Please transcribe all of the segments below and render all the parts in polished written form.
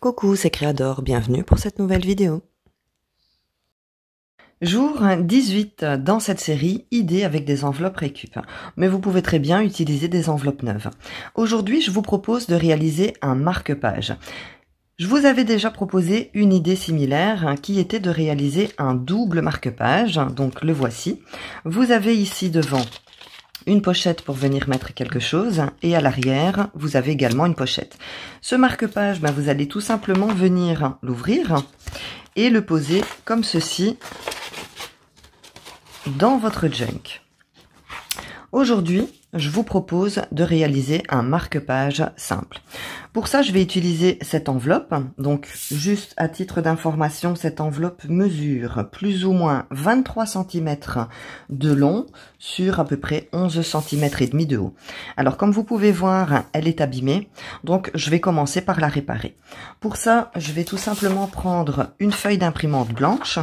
Coucou, c'est Créador, bienvenue pour cette nouvelle vidéo. Jour 18 dans cette série, idées avec des enveloppes récup. Mais vous pouvez très bien utiliser des enveloppes neuves. Aujourd'hui, je vous propose de réaliser un marque-page. Je vous avais déjà proposé une idée similaire qui était de réaliser un double marque-page, donc le voici. Vous avez ici devant une pochette pour venir mettre quelque chose et à l'arrière, vous avez également une pochette. Ce marque-page, vous allez tout simplement venir l'ouvrir et le poser comme ceci dans votre junk. Aujourd'hui, je vous propose de réaliser un marque-page simple. Pour ça, je vais utiliser cette enveloppe. Donc, juste à titre d'information, cette enveloppe mesure plus ou moins 23 cm de long sur à peu près 11 cm et demi de haut. Alors, comme vous pouvez voir, elle est abîmée. Donc, je vais commencer par la réparer. Pour ça, je vais tout simplement prendre une feuille d'imprimante blanche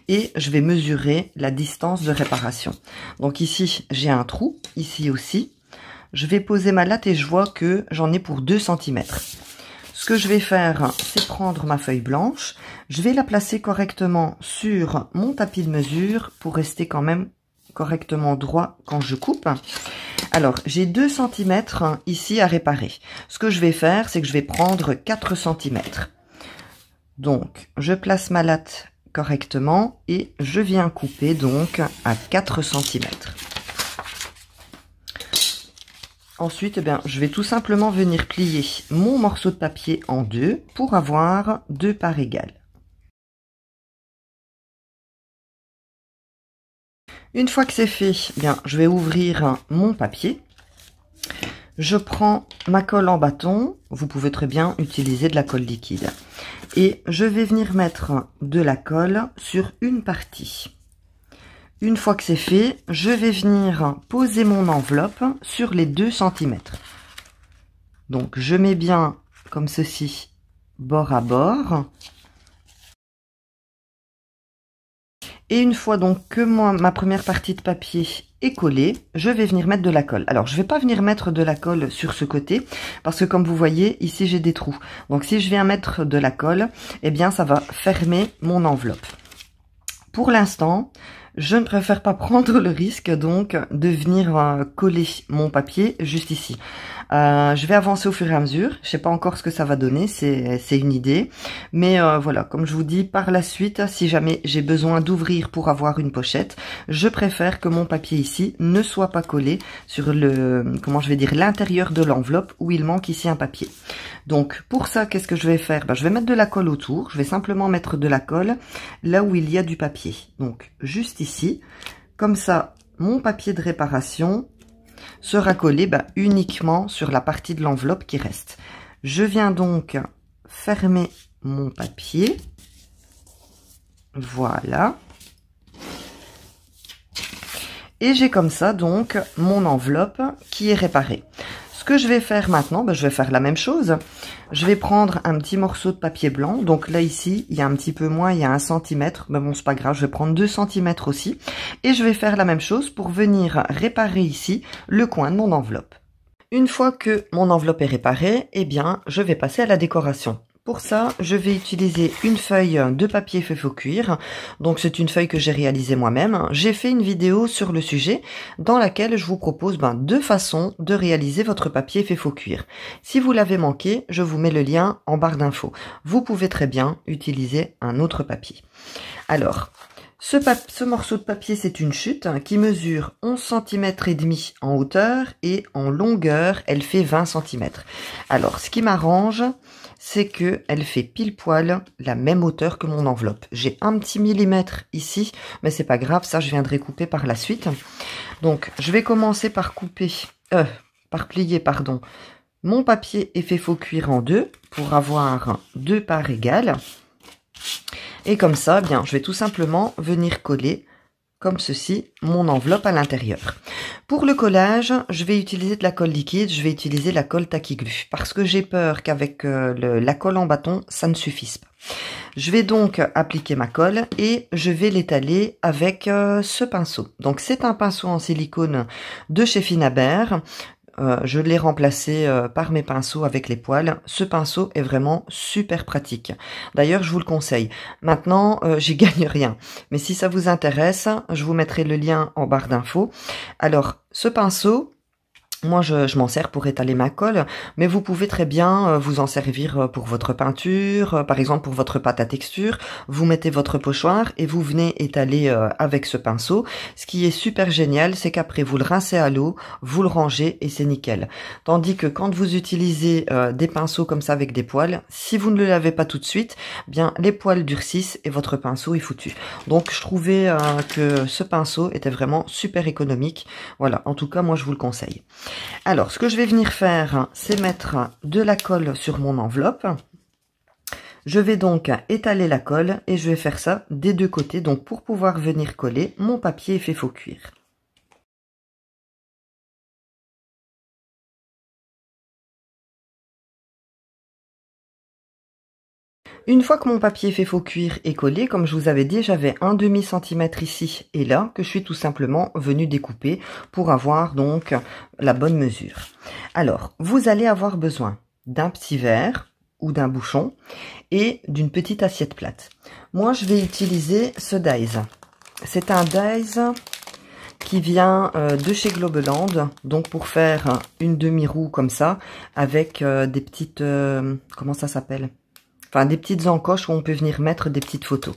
et je vais mesurer la distance de réparation. Donc ici, j'ai un trou, ici aussi. Je vais poser ma latte et je vois que j'en ai pour 2 cm. Ce que je vais faire, c'est prendre ma feuille blanche. Je vais la placer correctement sur mon tapis de mesure pour rester quand même correctement droit quand je coupe. Alors, j'ai 2 cm ici à réparer. Ce que je vais faire, c'est que je vais prendre 4 cm. Donc, je place ma latte correctement et je viens couper donc à 4 cm. Ensuite, je vais tout simplement venir plier mon morceau de papier en deux pour avoir 2 parts égales. Une fois que c'est fait, je vais ouvrir mon papier. Je prends ma colle en bâton. Vous pouvez très bien utiliser de la colle liquide. Et je vais venir mettre de la colle sur une partie. Une fois que c'est fait, je vais venir poser mon enveloppe sur les 2 cm. Donc, je mets bien comme ceci, bord à bord. Et une fois donc que ma première partie de papier est collée, je vais venir mettre de la colle. Alors, je ne vais pas venir mettre de la colle sur ce côté, parce que comme vous voyez, ici j'ai des trous. Donc, si je viens mettre de la colle, ça va fermer mon enveloppe. Pour l'instant, je ne préfère pas prendre le risque donc de venir coller mon papier juste ici. Je vais avancer au fur et à mesure. Je sais pas encore ce que ça va donner, c'est une idée. Mais voilà, comme je vous dis, par la suite, si jamais j'ai besoin d'ouvrir pour avoir une pochette, je préfère que mon papier ici ne soit pas collé sur l'intérieur de l'enveloppe où il manque ici un papier. Donc pour ça, qu'est-ce que je vais faire? Je vais mettre de la colle autour. Je vais simplement mettre de la colle là où il y a du papier. Donc juste ici. Comme ça, mon papier de réparation sera collé uniquement sur la partie de l'enveloppe qui reste. Je viens donc fermer mon papier. Voilà. Et j'ai comme ça donc mon enveloppe qui est réparée. Ce que je vais faire maintenant, je vais faire la même chose. Je vais prendre un petit morceau de papier blanc. Donc là, ici, il y a un petit peu moins, il y a 1 cm. Mais bon, c'est pas grave, je vais prendre 2 cm aussi. Et je vais faire la même chose pour venir réparer ici le coin de mon enveloppe. Une fois que mon enveloppe est réparée, je vais passer à la décoration. Pour ça, je vais utiliser une feuille de papier fait faux cuir. Donc, c'est une feuille que j'ai réalisée moi-même. J'ai fait une vidéo sur le sujet dans laquelle je vous propose 2 façons de réaliser votre papier fait faux cuir. Si vous l'avez manqué, je vous mets le lien en barre d'infos. Vous pouvez très bien utiliser un autre papier. Alors, ce morceau de papier, c'est une chute qui mesure 11 cm et demi en hauteur et en longueur, elle fait 20 cm. Alors, ce qui m'arrange, c'est que elle fait pile poil la même hauteur que mon enveloppe. J'ai un petit millimètre ici, mais c'est pas grave, ça je viendrai couper par la suite. Donc, je vais commencer par plier, mon papier est fait faux cuir en deux pour avoir 2 parts égales. Et comme ça, je vais tout simplement venir coller comme ceci mon enveloppe à l'intérieur. Pour le collage, je vais utiliser de la colle liquide, je vais utiliser la colle Tacky-Glu parce que j'ai peur qu'avec la colle en bâton, ça ne suffise pas. Je vais donc appliquer ma colle et je vais l'étaler avec ce pinceau. Donc c'est un pinceau en silicone de chez Finaber. je l'ai remplacé par mes pinceaux avec les poils. Ce pinceau est vraiment super pratique. D'ailleurs, je vous le conseille. Maintenant, j'y gagne rien. Mais si ça vous intéresse, je vous mettrai le lien en barre d'infos. Alors, ce pinceau, moi, je m'en sers pour étaler ma colle, mais vous pouvez très bien vous en servir pour votre peinture, par exemple pour votre pâte à texture. Vous mettez votre pochoir et vous venez étaler avec ce pinceau. Ce qui est super génial, c'est qu'après vous le rincez à l'eau, vous le rangez et c'est nickel. Tandis que quand vous utilisez des pinceaux comme ça avec des poils, si vous ne le lavez pas tout de suite, bien les poils durcissent et votre pinceau est foutu. Donc je trouvais que ce pinceau était vraiment super économique. Voilà, en tout cas moi je vous le conseille. Alors, ce que je vais venir faire, c'est mettre de la colle sur mon enveloppe. Je vais donc étaler la colle et je vais faire ça des deux côtés, donc pour pouvoir venir coller mon papier effet faux cuir. Une fois que mon papier effet faux cuir est collé, comme je vous avais dit, j'avais un demi-centimètre ici et là, que je suis tout simplement venue découper pour avoir donc la bonne mesure. Alors, vous allez avoir besoin d'un petit verre ou d'un bouchon et d'une petite assiette plate. Moi, je vais utiliser ce Dies. C'est un Dies qui vient de chez Globeland, donc pour faire une demi-roue comme ça, avec des petites... comment ça s'appelle ? Enfin, des petites encoches où on peut venir mettre des petites photos.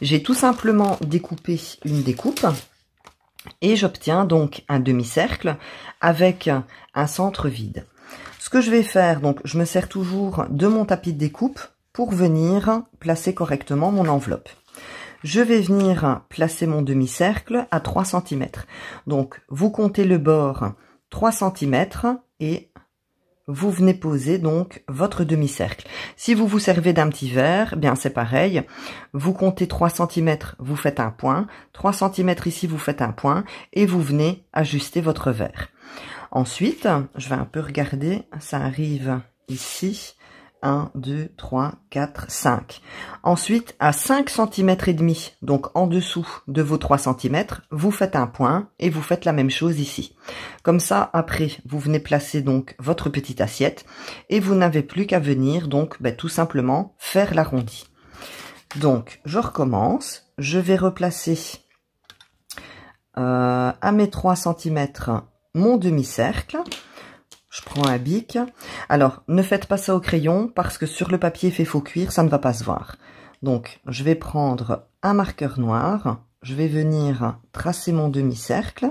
J'ai tout simplement découpé une découpe et j'obtiens donc un demi-cercle avec un centre vide. Ce que je vais faire, donc je me sers toujours de mon tapis de découpe pour venir placer correctement mon enveloppe. Je vais venir placer mon demi-cercle à 3 cm. Donc, vous comptez le bord 3 cm et vous venez poser donc votre demi-cercle. Si vous vous servez d'un petit verre, bien c'est pareil. Vous comptez 3 cm, vous faites un point. 3 cm ici, vous faites un point. Et vous venez ajuster votre verre. Ensuite, je vais un peu regarder. Ça arrive ici. 1, 2, 3, 4, 5. Ensuite, à 5 cm et demi, donc en dessous de vos 3 cm, vous faites un point et vous faites la même chose ici. Comme ça, après, vous venez placer donc votre petite assiette et vous n'avez plus qu'à venir donc tout simplement faire l'arrondi. Donc, je recommence. Je vais replacer à mes 3 cm mon demi-cercle. Je prends un bic. Alors, ne faites pas ça au crayon parce que sur le papier fait faux cuir, ça ne va pas se voir. Donc, je vais prendre un marqueur noir. Je vais venir tracer mon demi-cercle.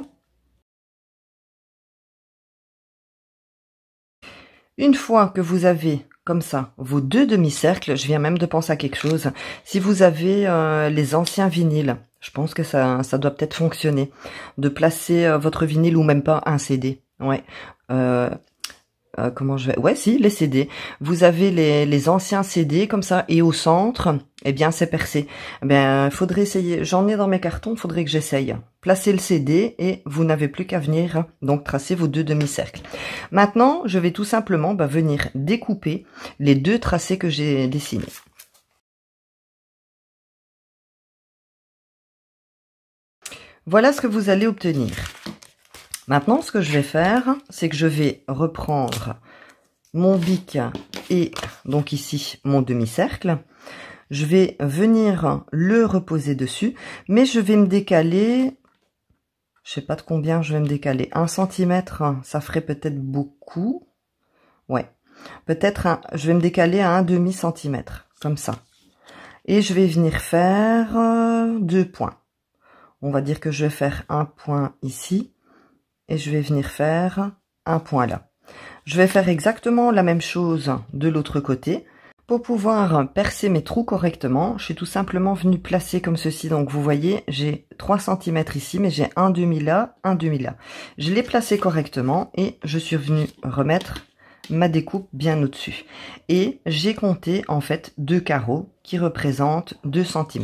Une fois que vous avez comme ça vos deux demi-cercles, je viens même de penser à quelque chose. Si vous avez les anciens vinyles, je pense que ça doit peut-être fonctionner. De placer votre vinyle ou même pas un CD. Ouais. Comment je vais... Ouais, si, les CD. Vous avez les anciens CD comme ça, et au centre, eh bien, c'est percé. Eh bien, faudrait essayer. J'en ai dans mes cartons, faudrait que j'essaye. Placez le CD et vous n'avez plus qu'à venir donc tracer vos deux demi-cercles. Maintenant, je vais tout simplement venir découper les deux tracés que j'ai dessinés. Voilà ce que vous allez obtenir. Maintenant, ce que je vais faire, c'est que je vais reprendre mon bic et donc ici mon demi-cercle. Je vais venir le reposer dessus, mais je vais me décaler, je sais pas de combien je vais me décaler, 1 cm, ça ferait peut-être beaucoup. Ouais, peut-être je vais me décaler à 1/2 cm, comme ça. Et je vais venir faire 2 points. On va dire que je vais faire un point ici. Et je vais venir faire un point là. Je vais faire exactement la même chose de l'autre côté. Pour pouvoir percer mes trous correctement, je suis tout simplement venue placer comme ceci. Donc vous voyez, j'ai 3 cm ici, mais j'ai un demi là, un demi là. Je l'ai placé correctement et je suis venue remettre ma découpe bien au-dessus. Et j'ai compté en fait 2 carreaux qui représentent 2 cm.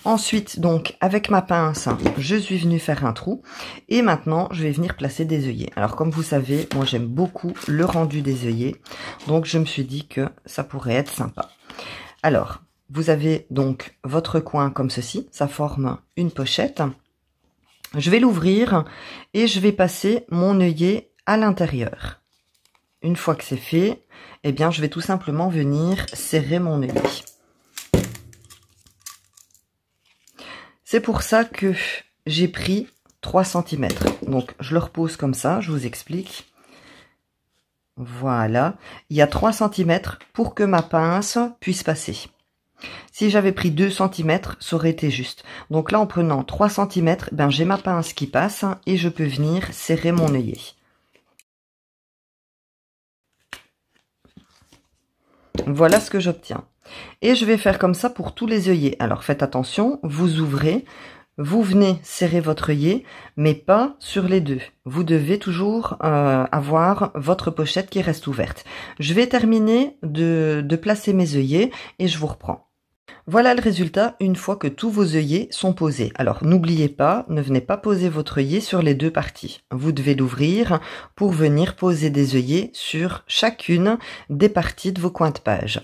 Ensuite, donc, avec ma pince, je suis venue faire un trou. Et maintenant, je vais venir placer des œillets. Alors, comme vous savez, moi, j'aime beaucoup le rendu des œillets. Donc, je me suis dit que ça pourrait être sympa. Alors, vous avez donc votre coin comme ceci. Ça forme une pochette. Je vais l'ouvrir et je vais passer mon œillet à l'intérieur. Une fois que c'est fait, eh bien, je vais tout simplement venir serrer mon œillet. C'est pour ça que j'ai pris 3 cm. Donc, je le repose comme ça, je vous explique. Voilà. Il y a 3 cm pour que ma pince puisse passer. Si j'avais pris 2 cm, ça aurait été juste. Donc là, en prenant 3 cm, ben, j'ai ma pince qui passe et je peux venir serrer mon œillet. Voilà ce que j'obtiens. Et je vais faire comme ça pour tous les œillets. Alors faites attention, vous ouvrez, vous venez serrer votre œillet, mais pas sur les deux. Vous devez toujours avoir votre pochette qui reste ouverte. Je vais terminer de placer mes œillets et je vous reprends. Voilà le résultat une fois que tous vos œillets sont posés. Alors n'oubliez pas, ne venez pas poser votre œillet sur les deux parties. Vous devez l'ouvrir pour venir poser des œillets sur chacune des parties de vos coins de page.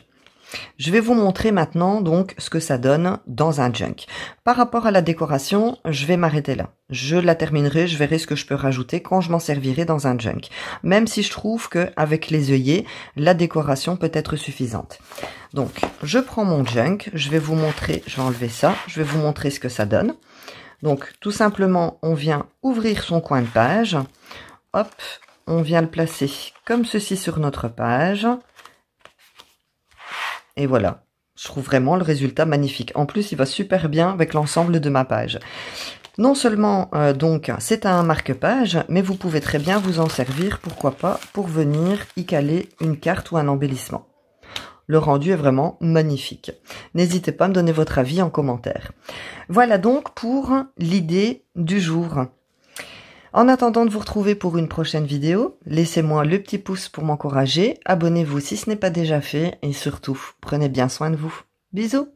Je vais vous montrer maintenant donc ce que ça donne dans un junk. Par rapport à la décoration, je vais m'arrêter là. Je la terminerai, je verrai ce que je peux rajouter quand je m'en servirai dans un junk. Même si je trouve qu'avec les œillets, la décoration peut être suffisante. Donc, je prends mon junk, je vais vous montrer, je vais enlever ça, je vais vous montrer ce que ça donne. Donc, tout simplement, on vient ouvrir son coin de page. Hop, on vient le placer comme ceci sur notre page. Et voilà, je trouve vraiment le résultat magnifique. En plus, il va super bien avec l'ensemble de ma page. Non seulement, donc, c'est un marque-page, mais vous pouvez très bien vous en servir, pourquoi pas, pour venir y caler une carte ou un embellissement. Le rendu est vraiment magnifique. N'hésitez pas à me donner votre avis en commentaire. Voilà donc pour l'idée du jour. En attendant de vous retrouver pour une prochaine vidéo, laissez-moi le petit pouce pour m'encourager, abonnez-vous si ce n'est pas déjà fait et surtout, prenez bien soin de vous. Bisous!